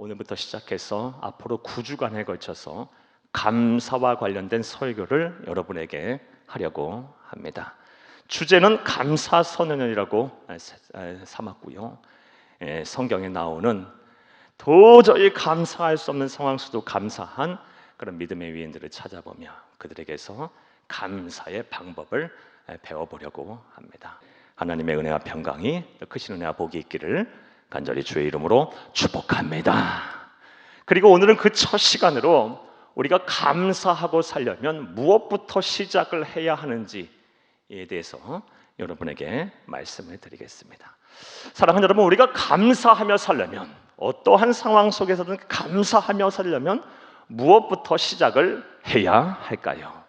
오늘부터 시작해서 앞으로 9주간에 걸쳐서 감사와 관련된 설교를 여러분에게 하려고 합니다. 주제는 감사선언이라고 삼았고요. 성경에 나오는 도저히 감사할 수 없는 상황 속도 감사한 그런 믿음의 위인들을 찾아보며 그들에게서 감사의 방법을 배워보려고 합니다. 하나님의 은혜와 평강이 크신 은혜와 복이 있기를 간절히 주의 이름으로 축복합니다. 그리고 오늘은 그 첫 시간으로 우리가 감사하고 살려면 무엇부터 시작을 해야 하는지에 대해서 여러분에게 말씀을 드리겠습니다. 사랑하는 여러분, 우리가 감사하며 살려면, 어떠한 상황 속에서든 감사하며 살려면 무엇부터 시작을 해야 할까요?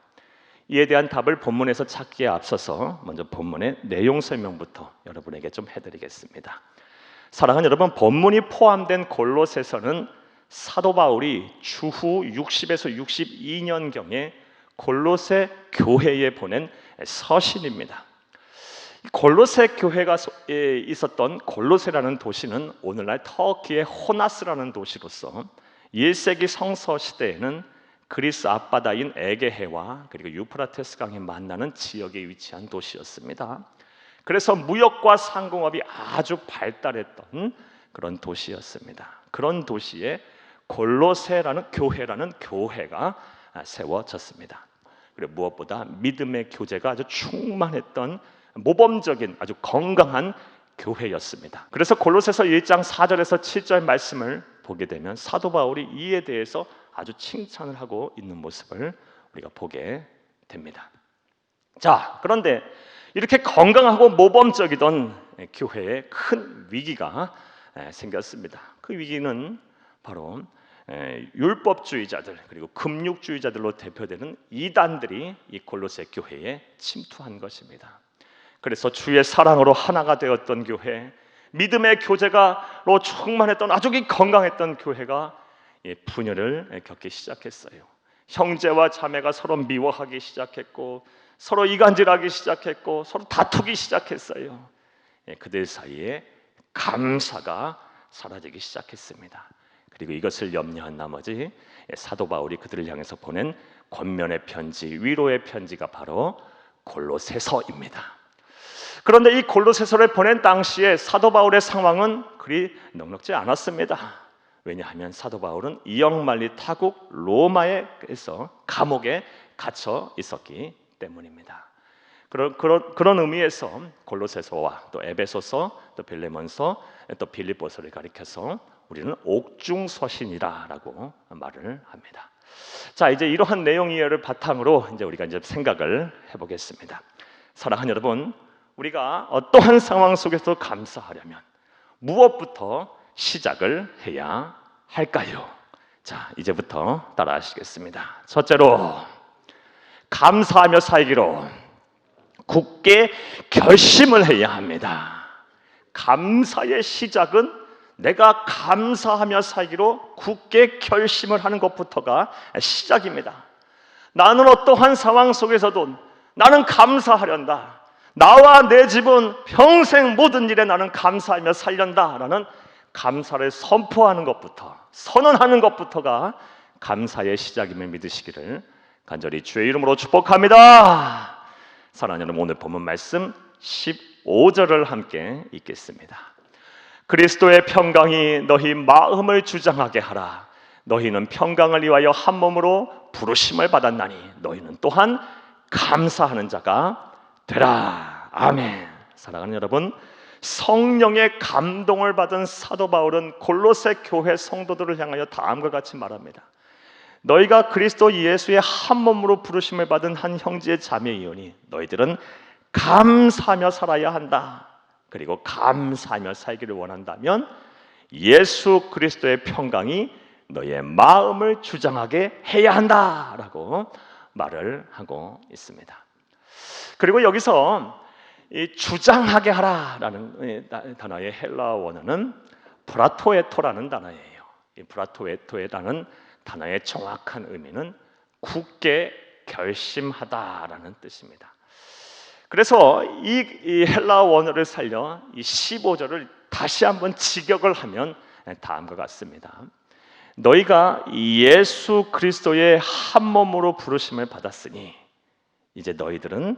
이에 대한 답을 본문에서 찾기에 앞서서 먼저 본문의 내용 설명부터 여러분에게 좀 해드리겠습니다. 사랑하는 여러분, 본문이 포함된 골로새서는 사도 바울이 주후 60에서 62년경에 골로새 교회에 보낸 서신입니다. 골로새 교회가 있었던 골로새라는 도시는 오늘날 터키의 호나스라는 도시로서 1세기 성서 시대에는 그리스 앞바다인 에게해와 그리고 유프라테스 강이 만나는 지역에 위치한 도시였습니다. 그래서 무역과 상공업이 아주 발달했던 그런 도시였습니다. 그런 도시에 골로새라는 교회가 세워졌습니다. 그리고 무엇보다 믿음의 교제가 아주 충만했던 모범적인 아주 건강한 교회였습니다. 그래서 골로새서 1장 4절에서 7절 말씀을 보게 되면 사도 바울이 이에 대해서 아주 칭찬을 하고 있는 모습을 우리가 보게 됩니다. 자, 그런데 이렇게 건강하고 모범적이던 교회에 큰 위기가 생겼습니다. 그 위기는 바로 율법주의자들 그리고 금육주의자들로 대표되는 이단들이 이 골로새 교회에 침투한 것입니다. 그래서 주의 사랑으로 하나가 되었던 교회, 믿음의 교제가로 충만했던 아주 건강했던 교회가 분열을 겪기 시작했어요. 형제와 자매가 서로 미워하기 시작했고 서로 이간질하기 시작했고 서로 다투기 시작했어요. 그들 사이에 감사가 사라지기 시작했습니다. 그리고 이것을 염려한 나머지 사도 바울이 그들을 향해서 보낸 권면의 편지, 위로의 편지가 바로 골로새서입니다. 그런데 이 골로새서를 보낸 당시에 사도 바울의 상황은 그리 넉넉지 않았습니다. 왜냐하면 사도 바울은 이역만리 타국 로마에서 감옥에 갇혀 있었기 때문입니다. 그런 의미에서 골로새서와 또 에베소서, 또 빌레몬서, 또 빌립보서를 가리켜서 우리는 옥중서신이라고 말을 합니다. 자, 이제 이러한 내용 이해를 바탕으로 우리가 생각을 해보겠습니다. 사랑하는 여러분, 우리가 어떠한 상황 속에서 감사하려면 무엇부터 시작을 해야 할까요? 자, 이제부터 따라하시겠습니다. 첫째로, 감사하며 살기로 굳게 결심을 해야 합니다. 감사의 시작은 내가 감사하며 살기로 굳게 결심을 하는 것부터가 시작입니다. 나는 어떠한 상황 속에서도 나는 감사하련다. 나와 내 집은 평생 모든 일에 나는 감사하며 살련다라는 감사를 선포하는 것부터, 선언하는 것부터가 감사의 시작임을 믿으시기를 간절히 주의 이름으로 축복합니다. 사랑하는 여러분, 오늘 본문 말씀 15절을 함께 읽겠습니다. 그리스도의 평강이 너희 마음을 주장하게 하라. 너희는 평강을 위하여 한 몸으로 부르심을 받았나니 너희는 또한 감사하는 자가 되라. 아멘. 사랑하는 여러분, 성령의 감동을 받은 사도 바울은 골로새 교회 성도들을 향하여 다음과 같이 말합니다. 너희가 그리스도 예수의 한 몸으로 부르심을 받은 한 형제의 자매이오니 너희들은 감사하며 살아야 한다. 그리고 감사하며 살기를 원한다면 예수 그리스도의 평강이 너희의 마음을 주장하게 해야 한다라고 말을 하고 있습니다. 그리고 여기서 이 주장하게 하라라는 단어의 헬라어 원어는 브라토에토라는 단어예요. 이 브라토에토라는 단어의 정확한 의미는 굳게 결심하다라는 뜻입니다. 그래서 이 헬라어 원어를 살려 이 15절을 다시 한번 직역을 하면 다음과 같습니다. 너희가 예수 그리스도의 한 몸으로 부르심을 받았으니 이제 너희들은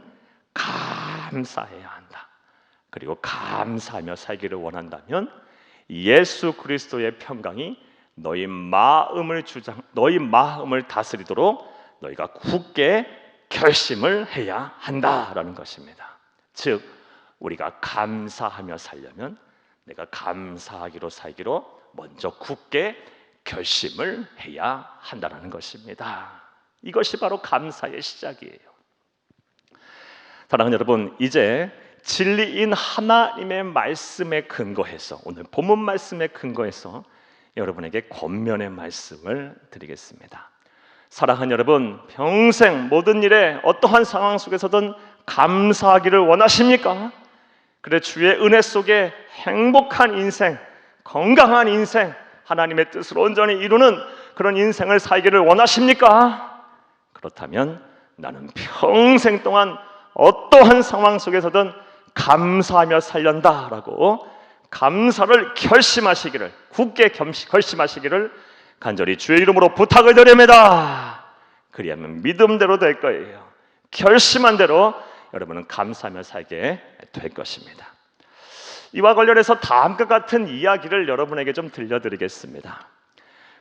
감사해야 한다. 그리고 감사하며 살기를 원한다면 예수 그리스도의 평강이 너희 마음을 다스리도록 너희가 굳게 결심을 해야 한다라는 것입니다. 즉 우리가 감사하며 살려면 내가 감사하기로 살기로 먼저 굳게 결심을 해야 한다는 것입니다. 이것이 바로 감사의 시작이에요. 사랑하는 여러분, 이제 진리인 하나님의 말씀에 근거해서 오늘 본문 말씀에 근거해서 여러분에게 권면의 말씀을 드리겠습니다. 사랑하는 여러분, 평생 모든 일에 어떠한 상황 속에서든 감사하기를 원하십니까? 그래 주의 은혜 속에 행복한 인생, 건강한 인생, 하나님의 뜻을 온전히 이루는 그런 인생을 살기를 원하십니까? 그렇다면 나는 평생 동안 어떠한 상황 속에서든 감사하며 살련다라고 감사를 결심하시기를, 굳게 결심하시기를 간절히 주의 이름으로 부탁을 드립니다. 그리하면 믿음대로 될 거예요. 결심한 대로 여러분은 감사하며 살게 될 것입니다. 이와 관련해서 다음과 같은 이야기를 여러분에게 좀 들려드리겠습니다.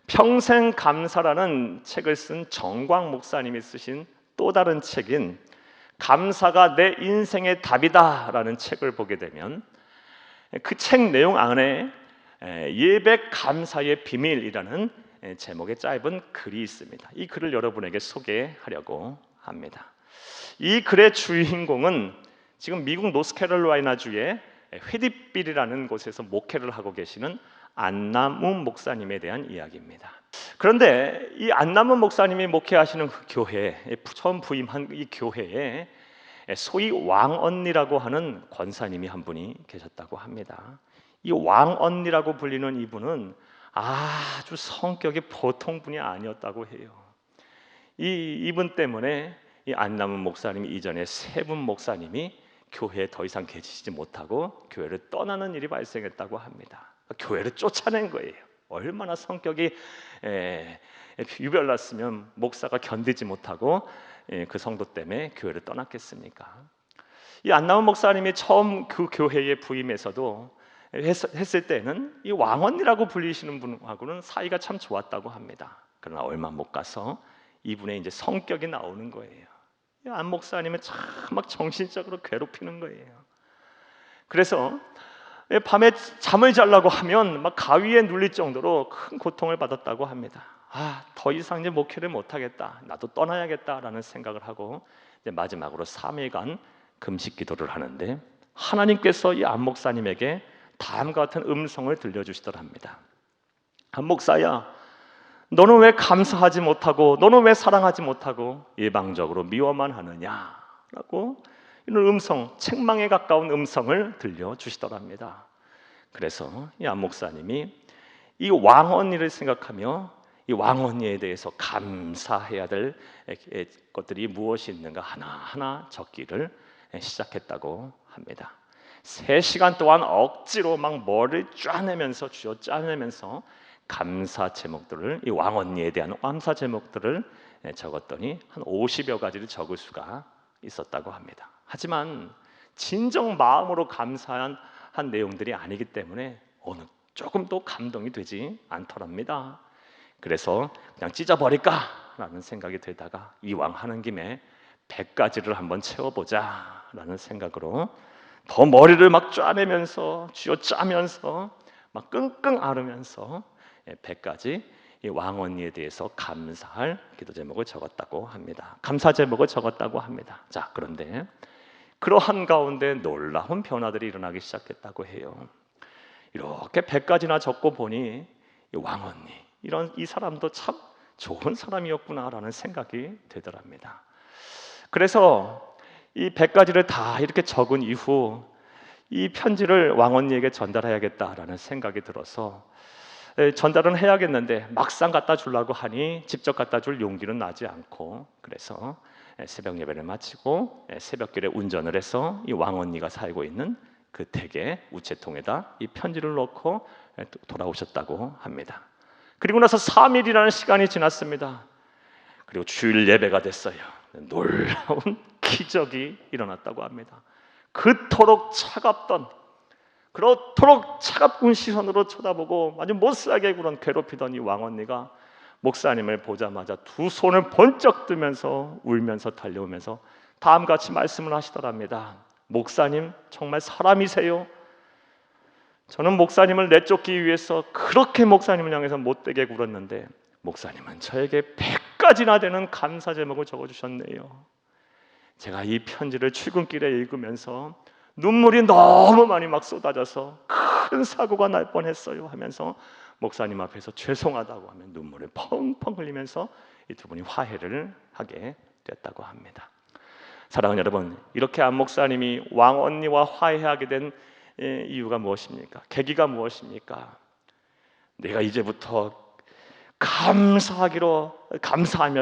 평생 감사라는 책을 쓴 정광 목사님이 쓰신 또 다른 책인 감사가 내 인생의 답이다 라는 책을 보게 되면 그 책 내용 안에 예배 감사의 비밀이라는 제목의 짧은 글이 있습니다. 이 글을 여러분에게 소개하려고 합니다. 이 글의 주인공은 지금 미국 노스캐롤라이나주의 휘디빌이라는 곳에서 목회를 하고 계시는 안남훈 목사님에 대한 이야기입니다. 그런데 이 안남훈 목사님이 목회하시는 그 교회, 처음 부임한 이 교회에 소위 왕언니라고 하는 권사님이 한 분이 계셨다고 합니다. 이 왕언니라고 불리는 이분은 아주 성격이 보통 분이 아니었다고 해요. 이분 때문에 이 안남훈 목사님이 이전에 세 분 목사님이 교회에 더 이상 계시지 못하고 교회를 떠나는 일이 발생했다고 합니다. 교회를 쫓아낸 거예요. 얼마나 성격이 유별났으면 목사가 견디지 못하고 그 성도 때문에 교회를 떠났겠습니까? 이 안남훈 목사님이 처음 그 교회에 부임해서도 했을 때는 이 왕언니라고 불리시는 분하고는 사이가 참 좋았다고 합니다. 그러나 얼마 못 가서 이분의 이제 성격이 나오는 거예요. 안 목사님은 참 막 정신적으로 괴롭히는 거예요. 그래서 밤에 잠을 자려고 하면 막 가위에 눌릴 정도로 큰 고통을 받았다고 합니다. 더 이상 이제 목회를 못하겠다, 나도 떠나야겠다라는 생각을 하고 이제 마지막으로 3일간 금식 기도를 하는데 하나님께서 이 안 목사님에게 다음과 같은 음성을 들려주시더랍니다. 안 목사야, 너는 왜 감사하지 못하고 너는 왜 사랑하지 못하고 일방적으로 미워만 하느냐라고 이런 음성, 책망에 가까운 음성을 들려주시더랍니다. 그래서 이 안 목사님이 이 왕언니를 생각하며 이 왕언니에 대해서 감사해야 될 것들이 무엇이 있는가 하나하나 적기를 시작했다고 합니다. 3시간 동안 억지로 막 머리를 쥐어짜내면서 감사 제목들을, 이 왕언니에 대한 감사 제목들을 적었더니 한 50여 가지를 적을 수가 있었다고 합니다. 하지만 진정 마음으로 감사한 내용들이 아니기 때문에 조금도 감동이 되지 않더랍니다. 그래서 그냥 찢어버릴까라는 생각이 들다가 이왕 하는 김에 100가지를 한번 채워보자라는 생각으로 더 머리를 막 쥐어짜면서 막 끙끙 앓으면서 100가지 이 왕언니에 대해서 감사할 기도 제목을 적었다고 합니다. 감사 제목을 적었다고 합니다. 자, 그런데 그러한 가운데 놀라운 변화들이 일어나기 시작했다고 해요. 이렇게 100가지나 적고 보니 이 왕언니, 이 사람도 참 좋은 사람이었구나라는 생각이 되더랍니다. 그래서 이 100가지를 다 이렇게 적은 이후 이 편지를 왕언니에게 전달해야겠다라는 생각이 들어서 전달은 해야겠는데 막상 갖다 주려고 하니 직접 갖다 줄 용기는 나지 않고, 그래서 새벽 예배를 마치고 새벽길에 운전을 해서 이 왕언니가 살고 있는 그 댁의 우체통에다 이 편지를 넣고 돌아오셨다고 합니다. 그리고 나서 3일이라는 시간이 지났습니다. 그리고 주일 예배가 됐어요. 놀라운 기적이 일어났다고 합니다. 그토록 차갑군 시선으로 쳐다보고 아주 못살게 굴은 괴롭히던 이 왕언니가 목사님을 보자마자 두 손을 번쩍 뜨면서 울면서 달려오면서 다음같이 말씀을 하시더랍니다. 목사님, 정말 사람이세요? 저는 목사님을 내쫓기 위해서 그렇게 목사님을 향해서 못되게 굴었는데 목사님은 저에게 100가지나 되는 감사 제목을 적어주셨네요. 제가 이 편지를 출근길에 읽으면서 눈물이 너무 많이 막 쏟아져서 큰 사고가 날 뻔했어요 하면서 목사님 앞에서 죄송하다고 하면 눈물을 펑펑 흘리면서 이 두 분이 화해를 하게 됐다고 합니다. 사랑하는 여러분, 이렇게 안 목사님이 왕언니와 화해하게 된 이유가 무엇입니까? 계기가 무엇입니까? 내가 이제부터 감사하며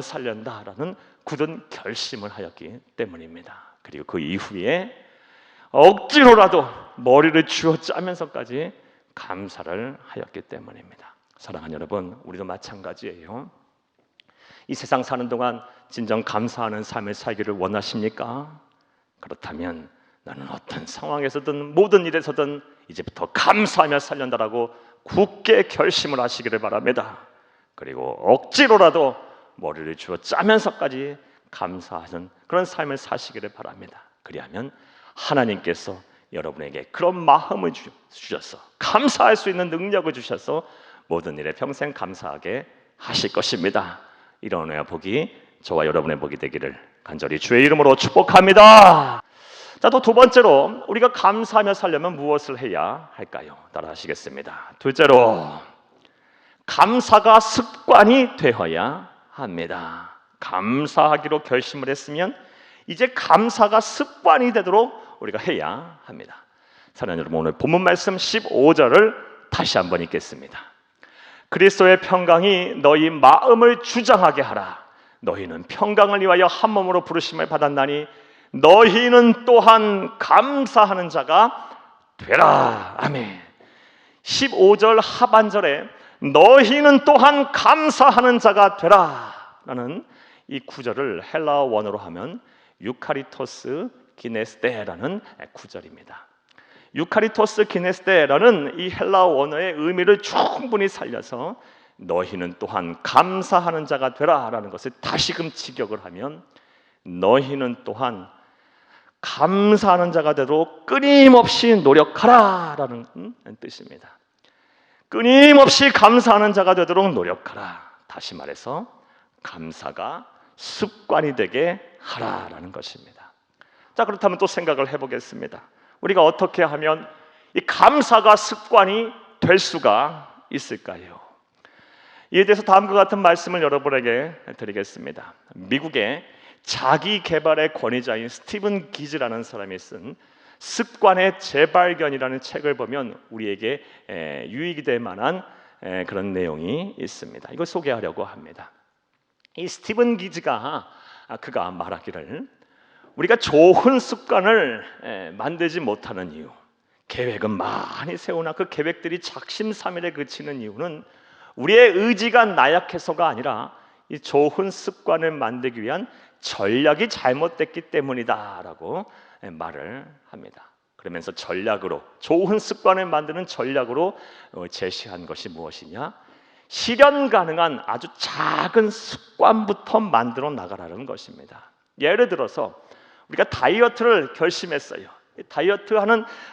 살련다라는 굳은 결심을 하였기 때문입니다. 그리고 그 이후에 억지로라도 머리를 쥐어짜면서까지 감사를 하였기 때문입니다. 사랑하는 여러분, 우리도 마찬가지예요. 이 세상 사는 동안 진정 감사하는 삶을 살기를 원하십니까? 그렇다면 나는 어떤 상황에서든 모든 일에서든 이제부터 감사하며 살련다라고 굳게 결심을 하시기를 바랍니다. 그리고 억지로라도 머리를 쥐어짜면서까지 감사하는 그런 삶을 사시기를 바랍니다. 그리하면 하나님께서 여러분에게 그런 마음을 주셔서 감사할 수 있는 능력을 주셔서 모든 일에 평생 감사하게 하실 것입니다. 이런 은혜와 복이 저와 여러분의 복이 되기를 간절히 주의 이름으로 축복합니다. 자, 또 두 번째로 우리가 감사하며 살려면 무엇을 해야 할까요? 따라 하시겠습니다. 둘째로 감사가 습관이 되어야 합니다. 감사하기로 결심을 했으면 이제 감사가 습관이 되도록 우리가 해야 합니다. 사랑하는 여러분, 오늘 본문 말씀 15절을 다시 한번 읽겠습니다. 그리스도의 평강이 너희 마음을 주장하게 하라. 너희는 평강을 위하여 한 몸으로 부르심을 받았나니 너희는 또한 감사하는 자가 되라. 아멘. 15절 하반절에 너희는 또한 감사하는 자가 되라 라는 이 구절을 헬라어 원어로 하면 유카리토스 기네스테라는 구절입니다. 유카리토스 기네스테라는 이 헬라어 원어의 의미를 충분히 살려서 너희는 또한 감사하는 자가 되라 라는 것을 다시금 직역을 하면 너희는 또한 감사하는 자가 되도록 끊임없이 노력하라 라는 뜻입니다. 끊임없이 감사하는 자가 되도록 노력하라. 다시 말해서 감사가 습관이 되게 하라라는 것입니다. 자, 그렇다면 또 생각을 해보겠습니다. 우리가 어떻게 하면 이 감사가 습관이 될 수가 있을까요? 이에 대해서 다음과 같은 말씀을 여러분에게 드리겠습니다. 미국의 자기 개발의 권위자인 스티븐 기즈라는 사람이 쓴 습관의 재발견이라는 책을 보면 우리에게 유익이 될 만한 그런 내용이 있습니다. 이걸 소개하려고 합니다. 이 스티븐 기즈가 그가 말하기를 우리가 좋은 습관을 만들지 못하는 이유, 계획은 많이 세우나 그 계획들이 작심삼일에 그치는 이유는 우리의 의지가 나약해서가 아니라 이 좋은 습관을 만들기 위한 전략이 잘못됐기 때문이다라고 말을 합니다. 그러면서 전략으로 좋은 습관을 만드는 전략으로 제시한 것이 무엇이냐? 실현 가능한 아주 작은 습관부터 만들어 나가라는 것입니다. 예를 들어서 우리가 다이어트를 결심했어요. 다이어트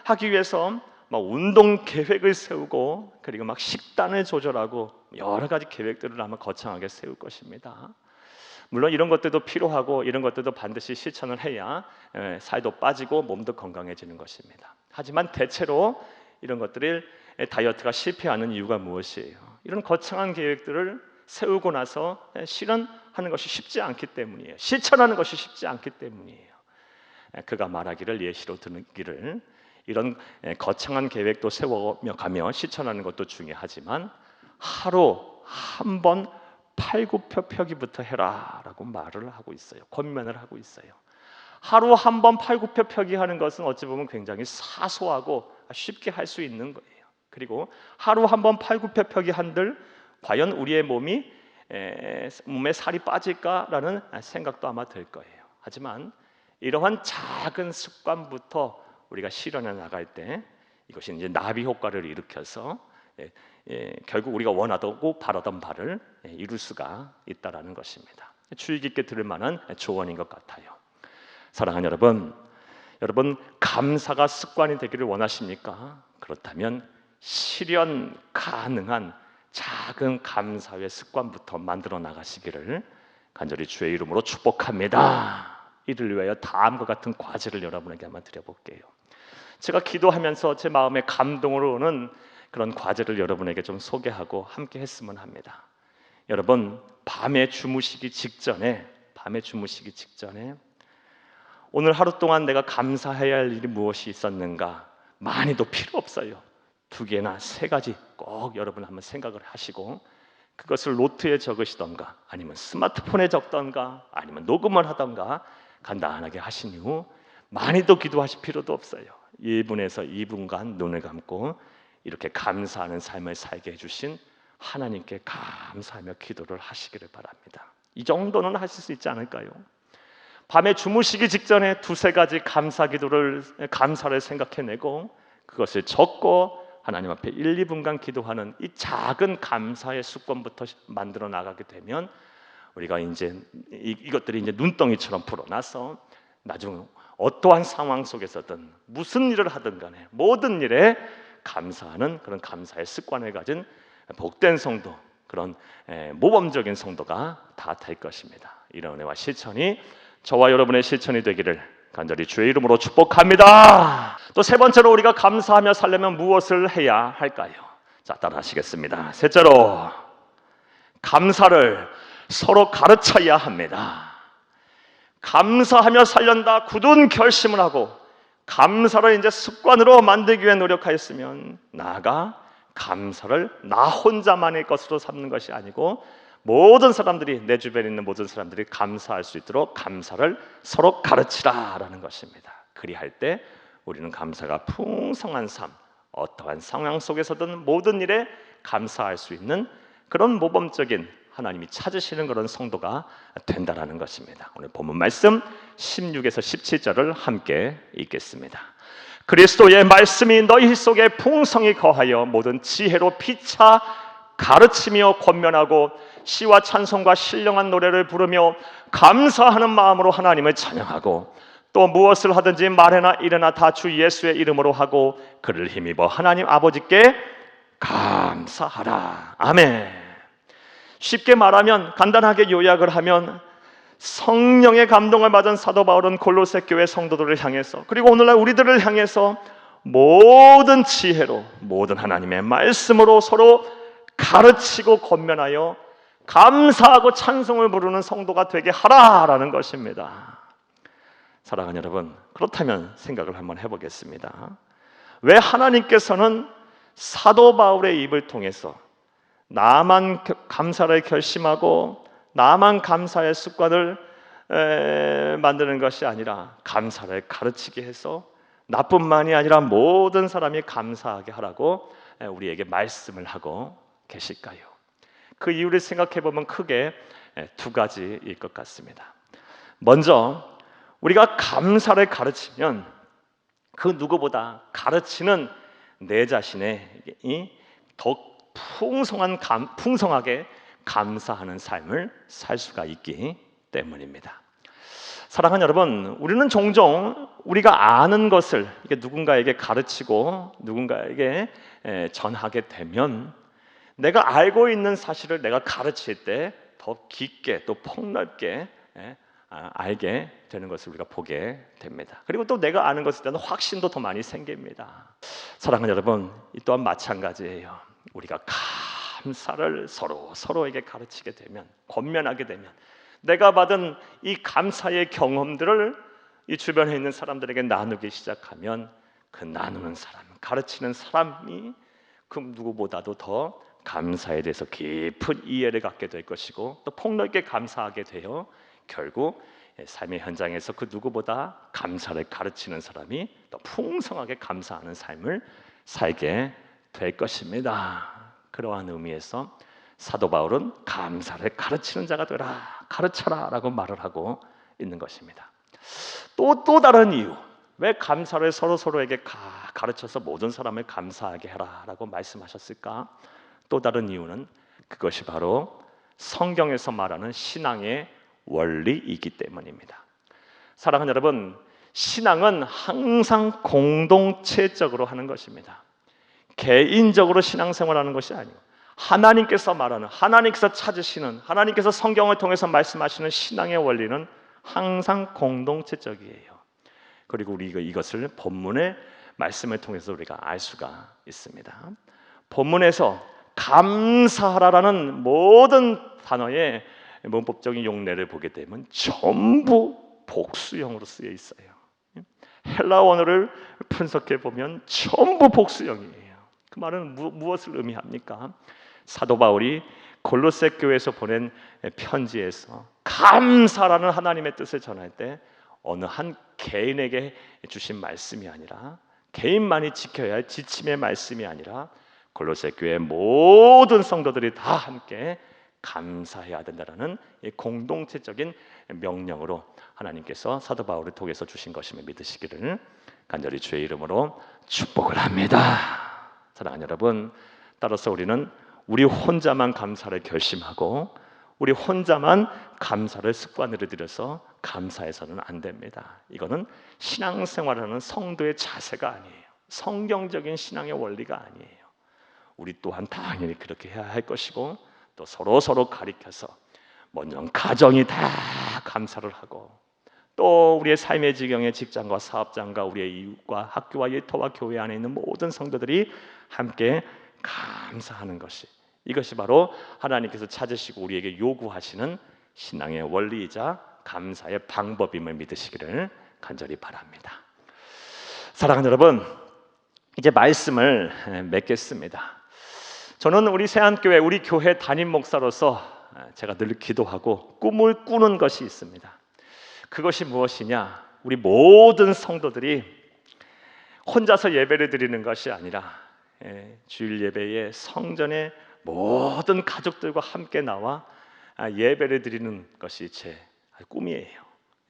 하기 위해서 막 운동 계획을 세우고 그리고 막 식단을 조절하고 여러 가지 계획들을 아마 거창하게 세울 것입니다. 물론 이런 것들도 필요하고 이런 것들도 반드시 실천을 해야 살도 빠지고 몸도 건강해지는 것입니다. 하지만 대체로 이런 것들을 다이어트가 실패하는 이유가 무엇이에요? 이런 거창한 계획들을 세우고 나서 실현하는 것이 쉽지 않기 때문이에요. 실천하는 것이 쉽지 않기 때문이에요. 그가 말하기를 예시로 드기를 이런 거창한 계획도 세워며 가며 실천하는 것도 중요하지만 하루 한 번 팔굽혀펴기부터 해라라고 말을 하고 있어요. 권면을 하고 있어요. 하루 한 번 팔굽혀펴기 하는 것은 어찌 보면 굉장히 사소하고 쉽게 할 수 있는 거예요. 그리고 하루 한 번 팔굽혀펴기 한들 과연 우리의 몸에 살이 빠질까라는 생각도 아마 들 거예요. 하지만 이러한 작은 습관부터 우리가 실현해 나갈 때 이것이 이제 나비 효과를 일으켜서 결국 우리가 원하고 바라던 바를 이룰 수가 있다라는 것입니다. 주의 깊게 들을 만한 조언인 것 같아요. 사랑하는 여러분 감사가 습관이 되기를 원하십니까? 그렇다면 실현 가능한 작은 감사의 습관부터 만들어 나가시기를 간절히 주의 이름으로 축복합니다. 이를 위하여 다음과 같은 과제를 여러분에게 한번 드려볼게요. 제가 기도하면서 제 마음에 감동으로 오는 그런 과제를 여러분에게 좀 소개하고 함께 했으면 합니다. 여러분, 밤에 주무시기 직전에 오늘 하루 동안 내가 감사해야 할 일이 무엇이 있었는가? 많이도 필요 없어요. 2개나 3가지 꼭 여러분 한번 생각을 하시고 그것을 노트에 적으시던가 아니면 스마트폰에 적던가 아니면 녹음을 하던가 간단하게 하신 이후 많이도 기도하실 필요도 없어요. 1분에서 2분간 눈을 감고 이렇게 감사하는 삶을 살게 해주신 하나님께 감사하며 기도를 하시기를 바랍니다. 이 정도는 하실 수 있지 않을까요? 밤에 주무시기 직전에 2-3가지 감사를 생각해내고 그것을 적고 하나님 앞에 1-2분간 기도하는 이 작은 감사의 습관부터 만들어 나가게 되면 우리가 이제 이것들이 이제 눈덩이처럼 불어나서 나중 어떠한 상황 속에서든 무슨 일을 하든 간에 모든 일에 감사하는 그런 감사의 습관을 가진 복된 성도, 그런 모범적인 성도가 다 될 것입니다. 이런 은혜와 실천이 저와 여러분의 실천이 되기를 간절히 주의 이름으로 축복합니다. 또 3번째로 우리가 감사하며 살려면 무엇을 해야 할까요? 자, 따라하시겠습니다. 셋째로 감사를 서로 가르쳐야 합니다. 감사하며 살련다 굳은 결심을 하고 감사를 이제 습관으로 만들기 위해 노력하였으면 나아가 감사를 나 혼자만의 것으로 삼는 것이 아니고 모든 사람들이, 내 주변에 있는 모든 사람들이 감사할 수 있도록 감사를 서로 가르치라라는 것입니다. 그리할 때 우리는 감사가 풍성한 삶, 어떠한 상황 속에서든 모든 일에 감사할 수 있는 그런 모범적인 하나님이 찾으시는 그런 성도가 된다라는 것입니다. 오늘 본문 말씀 16에서 17절을 함께 읽겠습니다. 그리스도의 말씀이 너희 속에 풍성히 거하여 모든 지혜로 피차 가르치며 권면하고 시와 찬송과 신령한 노래를 부르며 감사하는 마음으로 하나님을 찬양하고 또 무엇을 하든지 말이나 이래나 다 주 예수의 이름으로 하고 그를 힘입어 하나님 아버지께 감사하라. 아멘. 쉽게 말하면, 간단하게 요약을 하면 성령의 감동을 받은 사도 바울은 골로새 교회 성도들을 향해서 그리고 오늘날 우리들을 향해서 모든 지혜로 모든 하나님의 말씀으로 서로 가르치고 권면하여 감사하고 찬송을 부르는 성도가 되게 하라라는 것입니다. 사랑하는 여러분, 그렇다면 생각을 한번 해보겠습니다. 왜 하나님께서는 사도 바울의 입을 통해서 나만 감사를 결심하고 나만 감사의 습관을 만드는 것이 아니라 감사를 가르치게 해서 나뿐만이 아니라 모든 사람이 감사하게 하라고 우리에게 말씀을 하고 계실까요? 그 이유를 생각해 보면 크게 2가지일 것 같습니다. 먼저 우리가 감사를 가르치면 그 누구보다 가르치는 내 자신이 더 풍성하게 감사하는 삶을 살 수가 있기 때문입니다. 사랑하는 여러분, 우리는 종종 우리가 아는 것을 누군가에게 가르치고 누군가에게 전하게 되면 내가 알고 있는 사실을 내가 가르칠 때 더 깊게 또 폭넓게 알게 되는 것을 우리가 보게 됩니다. 그리고 또 내가 아는 것에 대한 확신도 더 많이 생깁니다. 사랑하는 여러분, 이 또한 마찬가지예요. 우리가 감사를 서로에게 가르치게 되면, 권면하게 되면 내가 받은 이 감사의 경험들을 이 주변에 있는 사람들에게 나누기 시작하면 그 나누는 사람, 가르치는 사람이 그 누구보다도 더 감사에 대해서 깊은 이해를 갖게 될 것이고 또 폭넓게 감사하게 되어 결국 삶의 현장에서 그 누구보다 감사를 가르치는 사람이 더 풍성하게 감사하는 삶을 살게 될 것입니다. 그러한 의미에서 사도 바울은 감사를 가르치는 자가 되라, 가르쳐라 라고 말을 하고 있는 것입니다. 또 다른 이유, 왜 감사를 서로에게 가르쳐서 모든 사람을 감사하게 해라 라고 말씀하셨을까? 또 다른 이유는 그것이 바로 성경에서 말하는 신앙의 원리이기 때문입니다. 사랑하는 여러분, 신앙은 항상 공동체적으로 하는 것입니다. 개인적으로 신앙생활하는 것이 아니고 하나님께서 말하는, 하나님께서 찾으시는, 하나님께서 성경을 통해서 말씀하시는 신앙의 원리는 항상 공동체적이에요. 그리고 우리가 이것을 본문의 말씀을 통해서 우리가 알 수가 있습니다. 본문에서 감사하라라는 모든 단어의 문법적인 용례를 보게 되면 전부 복수형으로 쓰여 있어요. 헬라 원어를 분석해 보면 전부 복수형이에요. 그 말은 무엇을 의미합니까? 사도 바울이 골로새 교회에서 보낸 편지에서 감사라는 하나님의 뜻을 전할 때 어느 한 개인에게 주신 말씀이 아니라, 개인만이 지켜야 할 지침의 말씀이 아니라 골로새 교회 모든 성도들이 다 함께 감사해야 된다라는 이 공동체적인 명령으로 하나님께서 사도 바울을 통해서 주신 것임을 믿으시기를 간절히 주의 이름으로 축복을 합니다. 사랑하는 여러분, 따라서 우리는 우리 혼자만 감사를 결심하고 우리 혼자만 감사를 습관으로 들여서 감사해서는 안 됩니다. 이거는 신앙생활하는 성도의 자세가 아니에요. 성경적인 신앙의 원리가 아니에요. 우리 또한 당연히 그렇게 해야 할 것이고, 또 서로 가리켜서 먼저 가정이 다 감사를 하고, 또 우리의 삶의 지경의 직장과 사업장과 우리의 이웃과 학교와 일터와 교회 안에 있는 모든 성도들이 함께 감사하는 것이, 이것이 바로 하나님께서 찾으시고 우리에게 요구하시는 신앙의 원리이자 감사의 방법임을 믿으시기를 간절히 바랍니다. 사랑하는 여러분, 이제 말씀을 맺겠습니다. 저는 우리 새안교회, 우리 교회 담임 목사로서 제가 늘 기도하고 꿈을 꾸는 것이 있습니다. 그것이 무엇이냐? 우리 모든 성도들이 혼자서 예배를 드리는 것이 아니라 주일 예배에 성전에 모든 가족들과 함께 나와 예배를 드리는 것이 제 꿈이에요.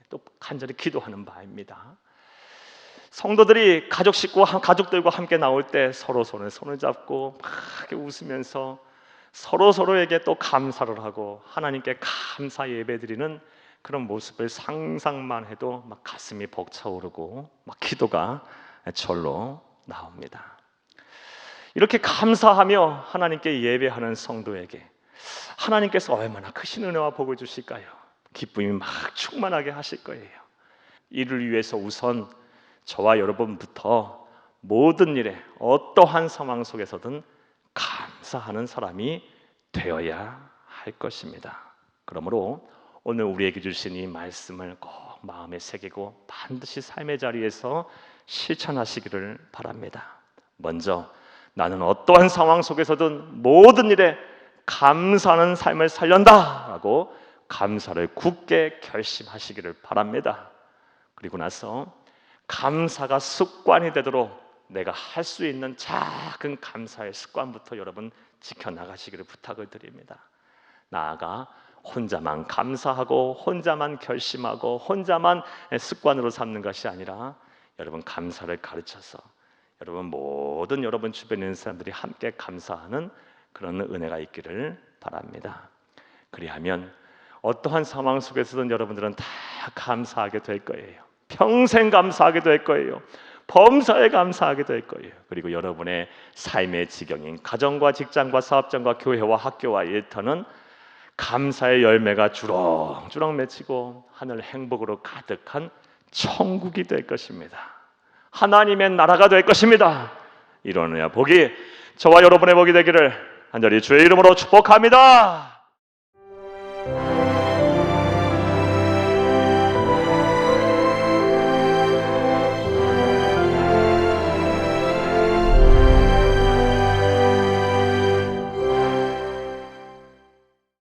또 간절히 기도하는 바입니다. 성도들이 가족들과 함께 나올 때 서로 손을 잡고 막 웃으면서 서로에게 또 감사를 하고 하나님께 감사 예배드리는 그런 모습을 상상만 해도 막 가슴이 벅차오르고 막 기도가 절로 나옵니다. 이렇게 감사하며 하나님께 예배하는 성도에게 하나님께서 얼마나 크신 은혜와 복을 주실까요? 기쁨이 막 충만하게 하실 거예요. 이를 위해서 우선 저와 여러분부터 모든 일에 어떠한 상황 속에서든 감사하는 사람이 되어야 할 것입니다. 그러므로 오늘 우리에게 주신 이 말씀을 꼭 마음에 새기고 반드시 삶의 자리에서 실천하시기를 바랍니다. 먼저 나는 어떠한 상황 속에서든 모든 일에 감사하는 삶을 살련다라고 감사를 굳게 결심하시기를 바랍니다. 그리고 나서 감사가 습관이 되도록 내가 할 수 있는 작은 감사의 습관부터 여러분 지켜나가시기를 부탁을 드립니다. 나아가 혼자만 감사하고 혼자만 결심하고 혼자만 습관으로 삼는 것이 아니라 여러분 감사를 가르쳐서 여러분 주변에 있는 사람들이 함께 감사하는 그런 은혜가 있기를 바랍니다. 그리하면 어떠한 상황 속에서든 여러분들은 다 감사하게 될 거예요. 평생 감사하게 될 거예요. 범사에 감사하게 될 거예요. 그리고 여러분의 삶의 지경인 가정과 직장과 사업장과 교회와 학교와 일터는 감사의 열매가 주렁주렁 맺히고 하늘 행복으로 가득한 천국이 될 것입니다. 하나님의 나라가 될 것입니다. 이런 복이 저와 여러분의 복이 되기를 간절히 주의 이름으로 축복합니다.